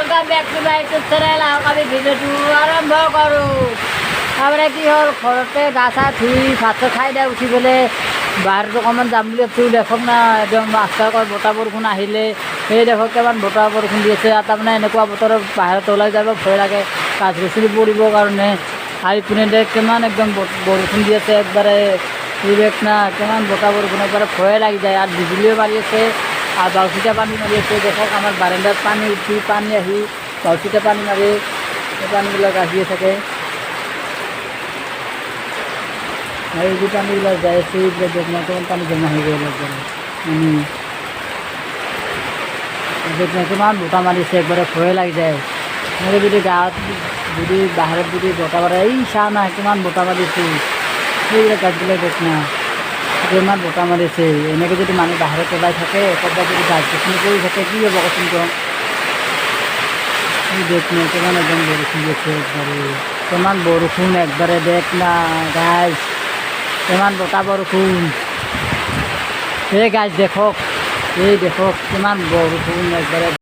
Welcome back to my YouTube channel. আমি ভিডিওটো আৰম্ভ কৰোঁ। তাৰমানে কি হ'ল, ঘৰতে গা চা ধুই ভাত খাই দিয়া উঠি পেলাই বাহিৰত অকণমান যাম বুলি ভাবিছোঁ। দেখক না একদম ৰাস্তাৰ বতাহ বৰষুণ আহিলে সেই দেখক কিমান বতাহ বৰষুণ দি আছে। তাৰমানে এনেকুৱা বতৰত বাহিৰত ওলাই যাব ভয় লাগে, গাছ গছনি পৰিবৰ কাৰণে। আৰু ইপিনে দেখ কিমান একদম বৰষুণ দি আছে একবাৰে, পৰিৱেশ না কিমান বতাহ বৰষুণ একবাৰে ভয়ে লাগি যায়। আৰু বিজুলীও মাৰি আছে আর বাউসিটা পানি মারি আছে। দেখক আমার বারান্দার পানি উঠি পানি আহি বাউসিটা পানি মারে, এই পানিবিলাক আহিয়ে থাকে। আর এই যে পানিবিলাক যাই আছে এইবিলাক দেখ না কেমন পানি জমা হয়ে গেল একবারে। দেখ না কিমান বতাহ মারিছে, একবারে ভয়ে লাগি যায়। এনেকে যদি গাঁৱত যদি বাহিৰত যদি বতাহ মাৰে, এই চাহ না কিমান বতাহ মাৰিছে, সেইবিলাক গাছবিলাক দেখ না কিমান বতাহ মাৰিছে। এনেকৈ যদি মানুহ বাহিৰত ওলাই থাকে, ক'ৰবাত যদি গাছ গছনি পৰি থাকে, কি হ'ব কচোন কওঁ। দেখ না কিমান একদম বৰষুণ দিছে একবাৰে, কিমান বৰষুণ একবাৰে দেখ না গাছ, কিমান বতাহ বৰষুণ। এই গাছ দেখক, এই দেখক কিমান বৰষুণ একবাৰে।